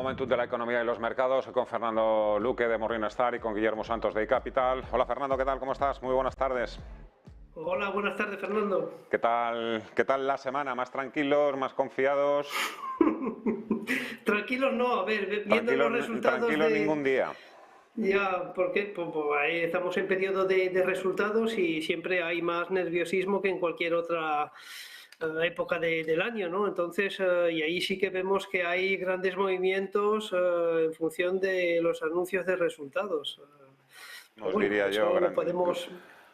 Momentum de la economía y los mercados, con Fernando Luque de Morningstar y con Guillermo Santos de iCapital. Hola Fernando, ¿qué tal? ¿Cómo estás? Muy buenas tardes. Hola, buenas tardes, Fernando. ¿Qué tal la semana? ¿Más tranquilos, más confiados? Tranquilos no, a ver, viendo los resultados Tranquilos ningún día. Ya, porque pues ahí estamos en periodo de resultados y siempre hay más nerviosismo que en cualquier otra época del año, ¿no? Entonces, y ahí sí que vemos que hay grandes movimientos en función de los anuncios de resultados. Pero Os bueno, diría yo, eso lo podemos...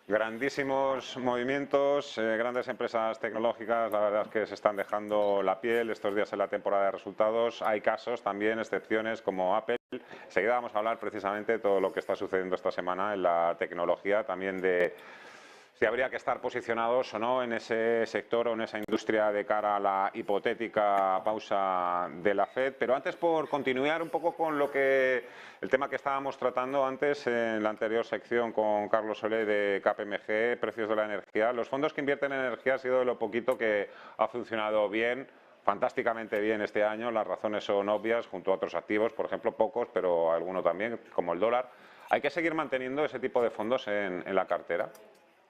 grandísimos movimientos, grandes empresas tecnológicas, la verdad es que se están dejando la piel estos días en la temporada de resultados. Hay casos también, excepciones como Apple. Enseguida vamos a hablar precisamente de todo lo que está sucediendo esta semana en la tecnología, también de si habría que estar posicionados o no en ese sector o en esa industria de cara a la hipotética pausa de la Fed. Pero antes, por continuar un poco con el tema que estábamos tratando antes en la anterior sección con Carlos Solé de KPMG, precios de la energía. Los fondos que invierten en energía ha sido de lo poquito que ha funcionado bien, fantásticamente bien este año. Las razones son obvias, junto a otros activos, por ejemplo, pocos, pero alguno también, como el dólar. ¿Hay que seguir manteniendo ese tipo de fondos en la cartera,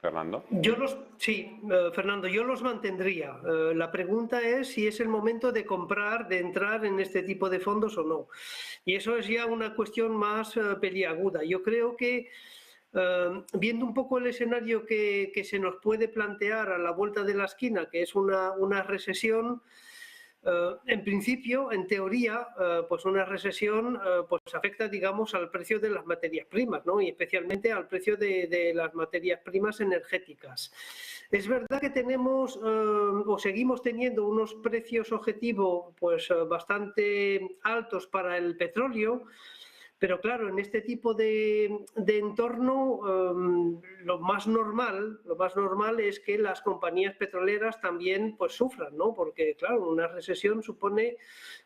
Fernando? Sí, Fernando, yo los mantendría. La pregunta es si es el momento de comprar, de entrar en este tipo de fondos o no. Y eso es ya una cuestión más peliaguda. Yo creo que viendo un poco el escenario que se nos puede plantear a la vuelta de la esquina, que es una recesión, en principio, en teoría, pues una recesión pues afecta, digamos, al precio de las materias primas, ¿no? Y especialmente al precio de las materias primas energéticas. Es verdad que tenemos o seguimos teniendo unos precios objetivo pues bastante altos para el petróleo. Pero claro, en este tipo de entorno lo más normal es que las compañías petroleras también pues sufran, ¿no? Porque claro, una recesión supone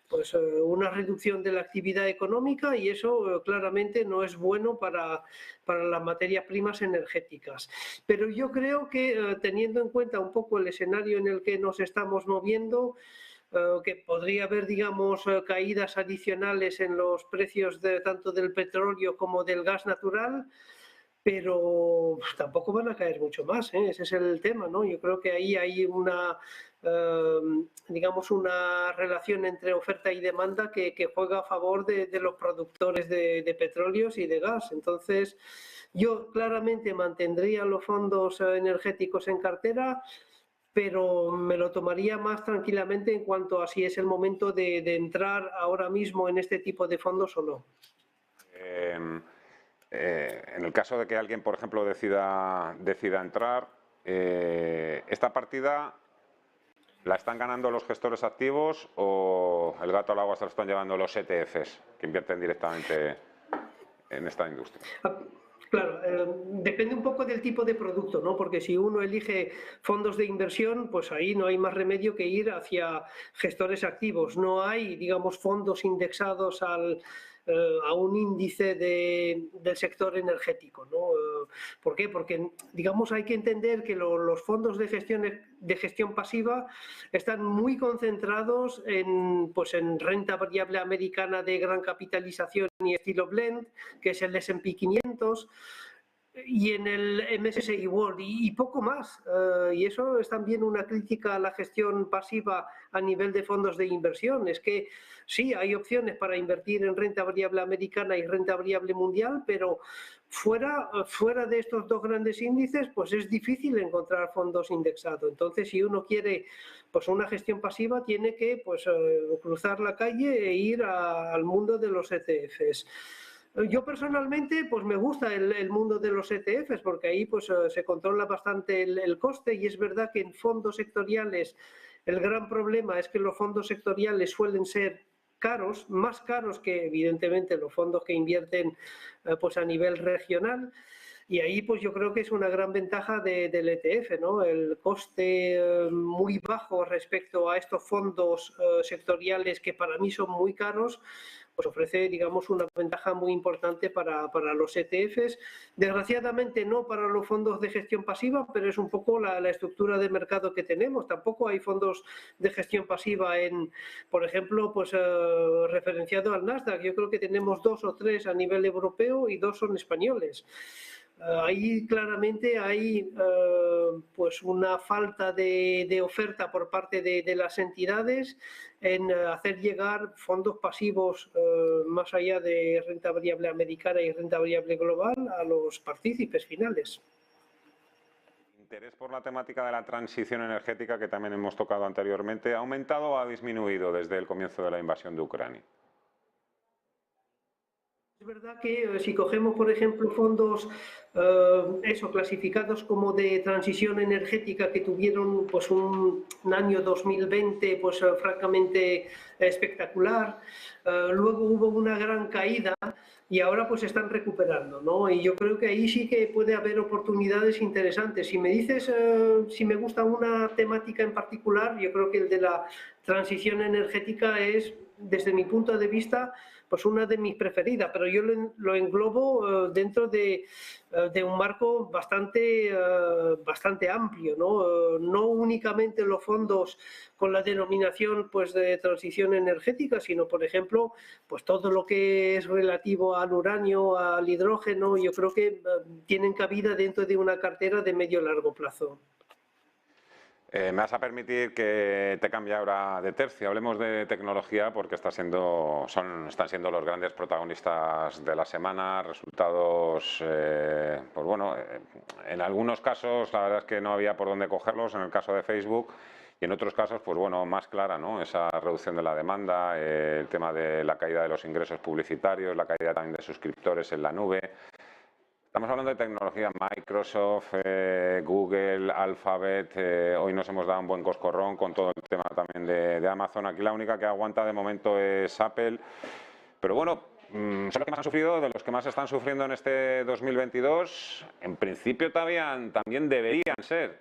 pues una reducción de la actividad económica y eso claramente no es bueno para las materias primas energéticas. Pero yo creo que teniendo en cuenta un poco el escenario en el que nos estamos moviendo, que podría haber, digamos, caídas adicionales en los precios tanto del petróleo como del gas natural, pero tampoco van a caer mucho más, ¿eh? Ese es el tema, ¿no? Yo creo que ahí hay digamos, una relación entre oferta y demanda que juega a favor de los productores de petróleos y de gas. Entonces, yo claramente mantendría los fondos energéticos en cartera, pero me lo tomaría más tranquilamente en cuanto a si es el momento de entrar ahora mismo en este tipo de fondos o no. En el caso de que alguien, por ejemplo, decida entrar, ¿esta partida la están ganando los gestores activos o el gato al agua se lo están llevando los ETFs que invierten directamente en esta industria? Claro, depende un poco del tipo de producto, ¿no? Porque si uno elige fondos de inversión, pues ahí no hay más remedio que ir hacia gestores activos. No hay, digamos, fondos indexados a un índice del sector energético, ¿no? ¿Por qué? Porque, digamos, hay que entender que los fondos de gestión pasiva están muy concentrados pues en renta variable americana de gran capitalización y estilo blend, que es el S&P 500, y en el MSCI World y poco más. Y eso es también una crítica a la gestión pasiva a nivel de fondos de inversión. Es que sí, hay opciones para invertir en renta variable americana y renta variable mundial, pero fuera de estos dos grandes índices, pues es difícil encontrar fondos indexados. Entonces, si uno quiere pues una gestión pasiva, tiene que pues cruzar la calle e ir al mundo de los ETFs. Yo personalmente pues me gusta el mundo de los ETFs porque ahí pues se controla bastante el coste, y es verdad que en fondos sectoriales el gran problema es que los fondos sectoriales suelen ser caros, más caros que evidentemente los fondos que invierten pues a nivel regional. Y ahí pues yo creo que es una gran ventaja del ETF, ¿no? El coste muy bajo respecto a estos fondos sectoriales que para mí son muy caros, pues ofrece, digamos, una ventaja muy importante para los ETFs. Desgraciadamente no para los fondos de gestión pasiva, pero es un poco la estructura de mercado que tenemos. Tampoco hay fondos de gestión pasiva por ejemplo, pues referenciado al Nasdaq. Yo creo que tenemos 2 o 3 a nivel europeo y 2 son españoles. Ahí claramente hay pues una falta de oferta por parte de las entidades en hacer llegar fondos pasivos más allá de renta variable americana y renta variable global a los partícipes finales. Interés por la temática de la transición energética, que también hemos tocado anteriormente, ¿ha aumentado o ha disminuido desde el comienzo de la invasión de Ucrania? Es verdad que si cogemos, por ejemplo, fondos clasificados como de transición energética que tuvieron pues un año 2020 pues francamente espectacular, luego hubo una gran caída y ahora pues están recuperando, ¿no? Y yo creo que ahí sí que puede haber oportunidades interesantes. Si me dices si me gusta una temática en particular, yo creo que el de la transición energética es, desde mi punto de vista, pues una de mis preferidas, pero yo lo englobo dentro de un marco bastante amplio, ¿no? No únicamente los fondos con la denominación pues de transición energética, sino por ejemplo pues todo lo que es relativo al uranio, al hidrógeno, yo creo que tienen cabida dentro de una cartera de medio largo plazo. Me vas a permitir que te cambie ahora de tercio. Hablemos de tecnología porque están siendo los grandes protagonistas de la semana. Resultados, pues bueno, en algunos casos la verdad es que no había por dónde cogerlos, en el caso de Facebook, y en otros casos, pues bueno, más clara, ¿no? Esa reducción de la demanda, el tema de la caída de los ingresos publicitarios, la caída también de suscriptores en la nube. Estamos hablando de tecnología, Microsoft, Google, Alphabet, hoy nos hemos dado un buen coscorrón con todo el tema también de Amazon. Aquí la única que aguanta de momento es Apple, pero bueno, son los que más han sufrido, de los que más están sufriendo en este 2022, en principio también deberían ser,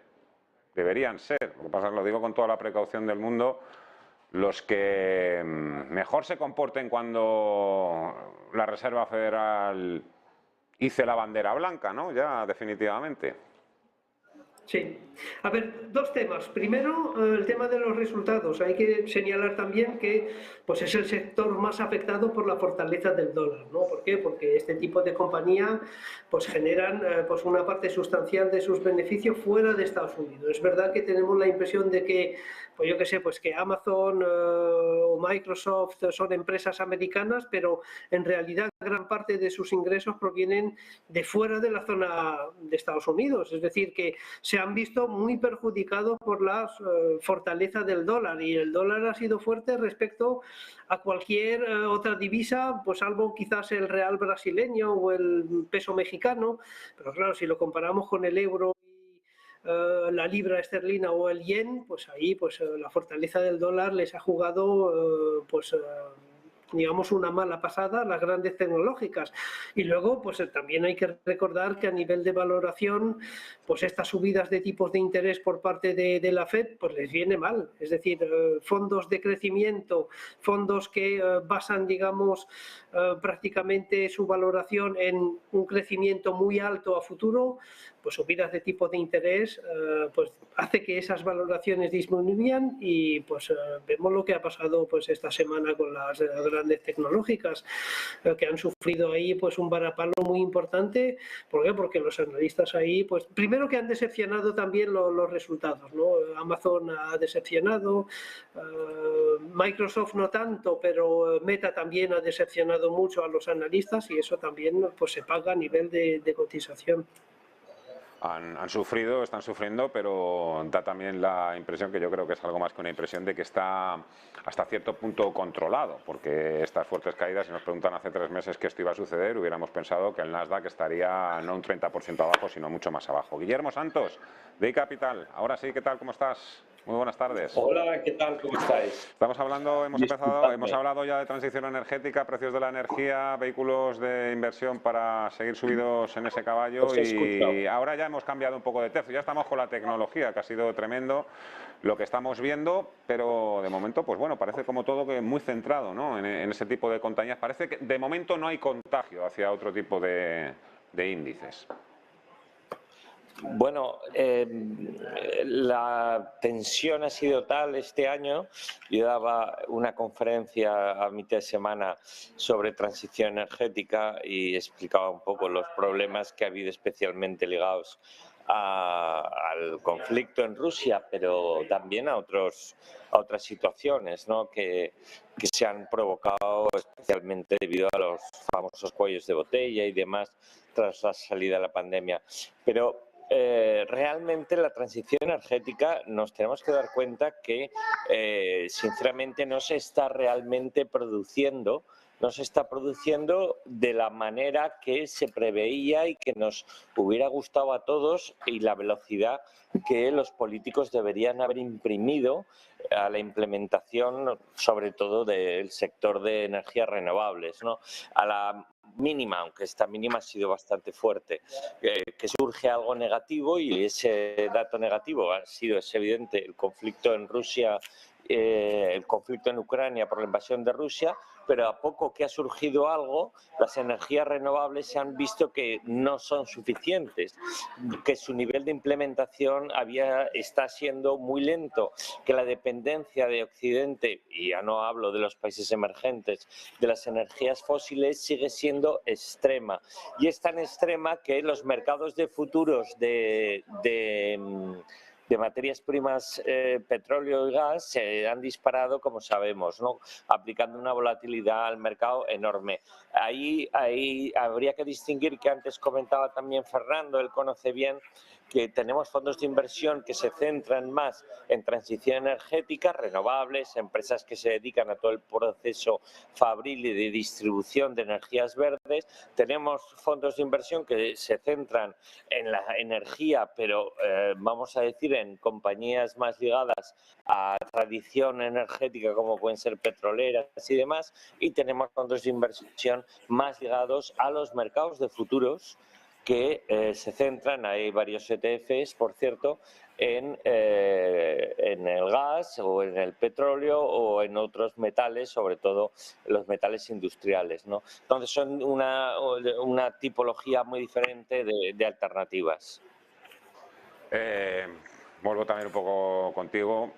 lo que pasa es que lo digo con toda la precaución del mundo, los que mejor se comporten cuando la Reserva Federal hice la bandera blanca, ¿no? Ya definitivamente. Sí. A ver, dos temas. Primero, el tema de los resultados. Hay que señalar también que pues, es el sector más afectado por la fortaleza del dólar, ¿no? ¿Por qué? Porque este tipo de compañía pues, generan pues, una parte sustancial de sus beneficios fuera de Estados Unidos. Es verdad que tenemos la impresión de que, pues yo qué sé, pues que Amazon o Microsoft son empresas americanas, pero en realidad gran parte de sus ingresos provienen de fuera de la zona de Estados Unidos. Es decir, que se han visto muy perjudicados por la fortaleza del dólar, y el dólar ha sido fuerte respecto a cualquier otra divisa, pues salvo quizás el real brasileño o el peso mexicano, pero claro, si lo comparamos con el euro, la libra esterlina o el yen, pues ahí pues la fortaleza del dólar les ha jugado digamos una mala pasada las grandes tecnológicas. Y luego pues también hay que recordar que a nivel de valoración pues estas subidas de tipos de interés por parte de la Fed pues les viene mal, es decir, fondos de crecimiento, fondos que basan digamos prácticamente su valoración en un crecimiento muy alto a futuro, pues subidas de tipos de interés pues hace que esas valoraciones disminuyan, y pues vemos lo que ha pasado pues esta semana con las grandes tecnológicas que han sufrido ahí pues un varapalo muy importante. ¿Por qué? Porque los analistas ahí pues primero que han decepcionado también los resultados, ¿no? Amazon ha decepcionado, Microsoft no tanto, pero Meta también ha decepcionado mucho a los analistas, y eso también pues se paga a nivel de cotización. Han sufrido, están sufriendo, pero da también la impresión, que yo creo que es algo más que una impresión, de que está hasta cierto punto controlado, porque estas fuertes caídas, si nos preguntan hace 3 meses que esto iba a suceder, hubiéramos pensado que el Nasdaq estaría no un 30% abajo, sino mucho más abajo. Guillermo Santos, de iCapital, ahora sí, ¿qué tal? ¿Cómo estás? Muy buenas tardes. Hola, ¿qué tal? ¿Cómo estáis? Estamos hablando, hemos Disculpadme. hablado ya de transición energética, precios de la energía, vehículos de inversión para seguir subidos en ese caballo Os escucho. y ahora ya hemos cambiado un poco de tercio. Ya estamos con la tecnología, que ha sido tremendo lo que estamos viendo, pero de momento, pues bueno, parece como todo que muy centrado, ¿no? en ese tipo de compañías. Parece que de momento no hay contagio hacia otro tipo de índices. Bueno, la tensión ha sido tal este año. Yo daba una conferencia a mitad de semana sobre transición energética y explicaba un poco los problemas que ha habido especialmente ligados al conflicto en Rusia, pero también a otras situaciones, ¿no? que se han provocado especialmente debido a los famosos cuellos de botella y demás tras la salida de la pandemia. Pero realmente la transición energética nos tenemos que dar cuenta que sinceramente no se está realmente produciendo, no se está produciendo de la manera que se preveía y que nos hubiera gustado a todos y la velocidad que los políticos deberían haber imprimido a la implementación, sobre todo del sector de energías renovables, ¿no? A la mínima, aunque esta mínima ha sido bastante fuerte, que surge algo negativo y ese dato negativo ha sido, es evidente, el conflicto en Rusia, el conflicto en Ucrania por la invasión de Rusia, pero a poco que ha surgido algo, las energías renovables se han visto que no son suficientes, que su nivel de implementación está siendo muy lento, que la dependencia de Occidente, y ya no hablo de los países emergentes, de las energías fósiles sigue siendo extrema. Y es tan extrema que los mercados de futuros de materias primas, petróleo y gas se han disparado, como sabemos, ¿no? Aplicando una volatilidad al mercado enorme. Ahí habría que distinguir, que antes comentaba también Fernando, él conoce bien, que tenemos fondos de inversión que se centran más en transición energética, renovables, empresas que se dedican a todo el proceso fabril y de distribución de energías verdes. Tenemos fondos de inversión que se centran en la energía, pero vamos a decir en compañías más ligadas a tradición energética, como pueden ser petroleras y demás, y tenemos fondos de inversión más ligados a los mercados de futuros que se centran, hay varios ETFs, por cierto, en el gas o en el petróleo o en otros metales, sobre todo los metales industriales, ¿no? Entonces son una tipología muy diferente de alternativas. Vuelvo también un poco contigo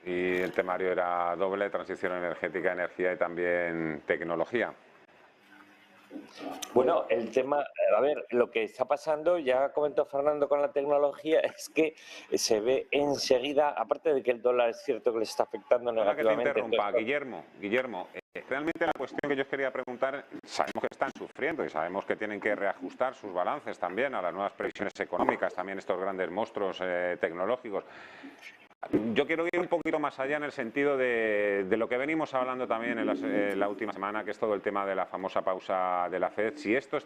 y el temario era doble: transición energética, energía y también tecnología. Bueno, el tema, a ver, lo que está pasando, ya comentó Fernando con la tecnología, es que se ve enseguida, aparte de que el dólar es cierto que le está afectando Perdona que te negativamente. interrumpa, Guillermo, realmente la cuestión que yo os quería preguntar, sabemos que están sufriendo y sabemos que tienen que reajustar sus balances también a las nuevas previsiones económicas, también estos grandes monstruos tecnológicos. Yo quiero ir un poquito más allá en el sentido de lo que venimos hablando también en la última semana, que es todo el tema de la famosa pausa de la FED. Si este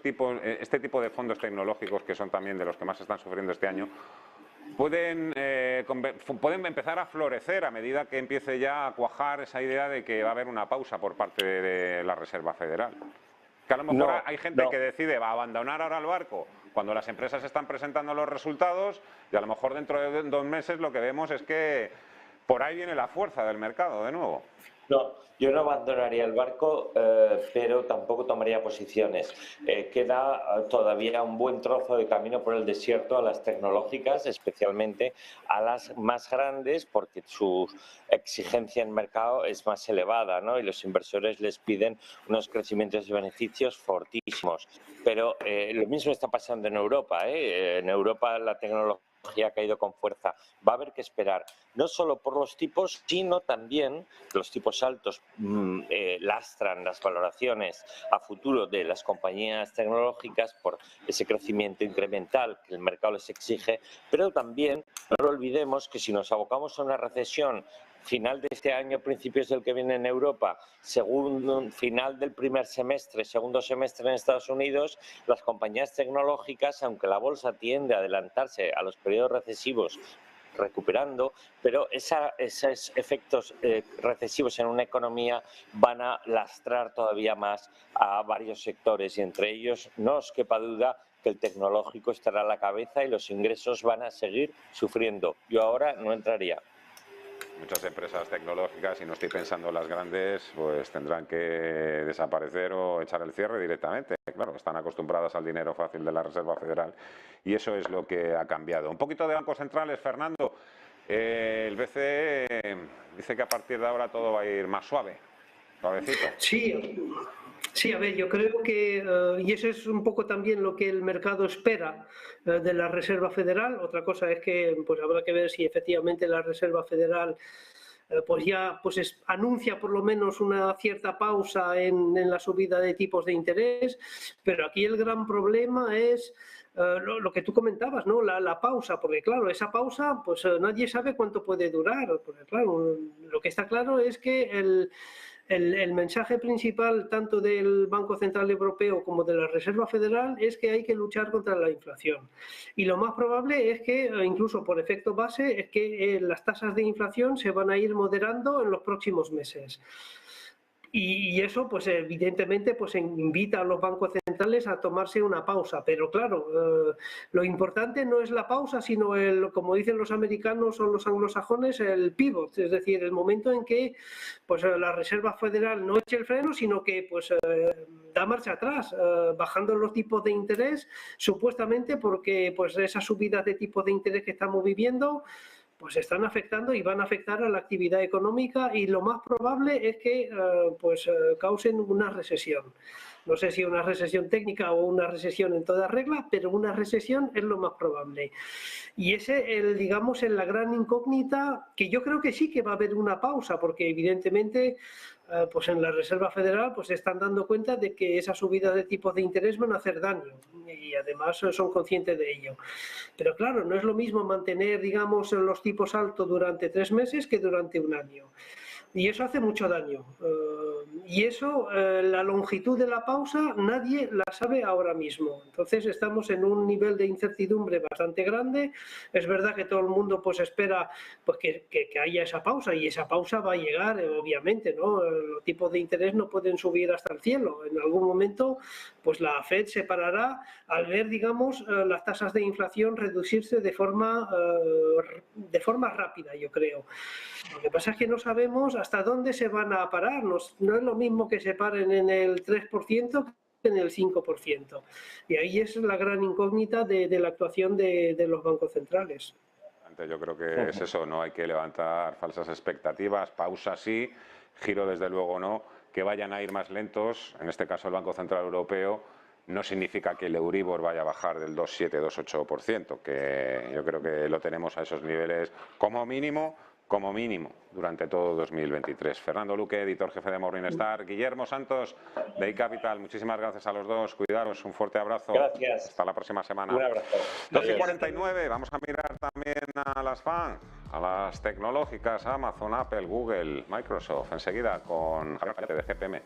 tipo de fondos tecnológicos, que son también de los que más están sufriendo este año, pueden empezar a florecer a medida que empiece ya a cuajar esa idea de que va a haber una pausa por parte de la Reserva Federal. Que a lo mejor hay gente que decide abandonar ahora el barco cuando las empresas están presentando los resultados, y a lo mejor dentro de 2 meses lo que vemos es que por ahí viene la fuerza del mercado de nuevo. No, yo no abandonaría el barco, pero tampoco tomaría posiciones. Queda todavía un buen trozo de camino por el desierto a las tecnológicas, especialmente a las más grandes, porque su exigencia en mercado es más elevada, ¿no? Y los inversores les piden unos crecimientos de beneficios fortísimos. Pero lo mismo está pasando en Europa, ¿eh? En Europa la tecnología ha caído con fuerza. Va a haber que esperar, no solo por los tipos, sino también los tipos altos lastran las valoraciones a futuro de las compañías tecnológicas por ese crecimiento incremental que el mercado les exige, pero también no lo olvidemos que si nos abocamos a una recesión final de este año, principios del que viene en Europa, final del primer semestre, segundo semestre en Estados Unidos, las compañías tecnológicas, aunque la bolsa tiende a adelantarse a los periodos recesivos recuperando, pero esos efectos recesivos en una economía van a lastrar todavía más a varios sectores y entre ellos no os quepa duda que el tecnológico estará a la cabeza y los ingresos van a seguir sufriendo. Yo ahora no entraría. Muchas empresas tecnológicas, y no estoy pensando en las grandes, pues tendrán que desaparecer o echar el cierre directamente. Claro, están acostumbradas al dinero fácil de la Reserva Federal y eso es lo que ha cambiado. Un poquito de bancos centrales, Fernando. El BCE dice que a partir de ahora todo va a ir más suave, suavecito. Sí, a ver, yo creo que, y eso es un poco también lo que el mercado espera de la Reserva Federal. Otra cosa es que pues habrá que ver si efectivamente la Reserva Federal pues ya pues anuncia por lo menos una cierta pausa en la subida de tipos de interés, pero aquí el gran problema es lo que tú comentabas, ¿no? La pausa, porque claro, esa pausa pues nadie sabe cuánto puede durar, porque claro, lo que está claro es que el mensaje principal tanto del Banco Central Europeo como de la Reserva Federal es que hay que luchar contra la inflación. Y lo más probable es que, incluso por efecto base, es que las tasas de inflación se van a ir moderando en los próximos meses. Y eso, pues evidentemente, pues invita a los bancos centrales a tomarse una pausa. Pero claro, lo importante no es la pausa, sino como dicen los americanos o los anglosajones, el pivot, es decir, el momento en que pues la Reserva Federal no eche el freno, sino que pues da marcha atrás, bajando los tipos de interés, supuestamente porque pues esas subidas de tipos de interés que estamos viviendo pues están afectando y van a afectar a la actividad económica y lo más probable es que causen una recesión. No sé si una recesión técnica o una recesión en toda regla, pero una recesión es lo más probable. Y ese, digamos, es la gran incógnita, que yo creo que sí que va a haber una pausa, porque evidentemente pues en la Reserva Federal pues se están dando cuenta de que esas subidas de tipos de interés van a hacer daño y además son conscientes de ello. Pero claro, no es lo mismo mantener, digamos, los tipos altos durante 3 meses que durante un año. Y eso hace mucho daño. Y eso, la longitud de la pausa, nadie la sabe ahora mismo. Entonces estamos en un nivel de incertidumbre bastante grande. Es verdad que todo el mundo pues espera pues, que haya esa pausa y esa pausa va a llegar, obviamente, ¿no? Los tipos de interés no pueden subir hasta el cielo. En algún momento pues la FED se parará al ver, digamos, las tasas de inflación reducirse de forma rápida, yo creo. Lo que pasa es que no sabemos hasta dónde se van a parar. No es lo mismo que se paren en el 3% que en el 5%. Y ahí es la gran incógnita de la actuación de los bancos centrales. Yo creo que es eso, no hay que levantar falsas expectativas, pausa sí, giro desde luego no, que vayan a ir más lentos, en este caso el Banco Central Europeo, no significa que el Euribor vaya a bajar del 2,7, 2,8%, que yo creo que lo tenemos a esos niveles como mínimo, durante todo 2023. Fernando Luque, editor jefe de Morningstar. Guillermo Santos, de iCapital. Muchísimas gracias a los dos. Cuidaros. Un fuerte abrazo. Gracias. Hasta la próxima semana. Un abrazo. 12:49. Vamos a mirar también a las FAN, a las tecnológicas, Amazon, Apple, Google, Microsoft. Enseguida con Javier Payete de GPM.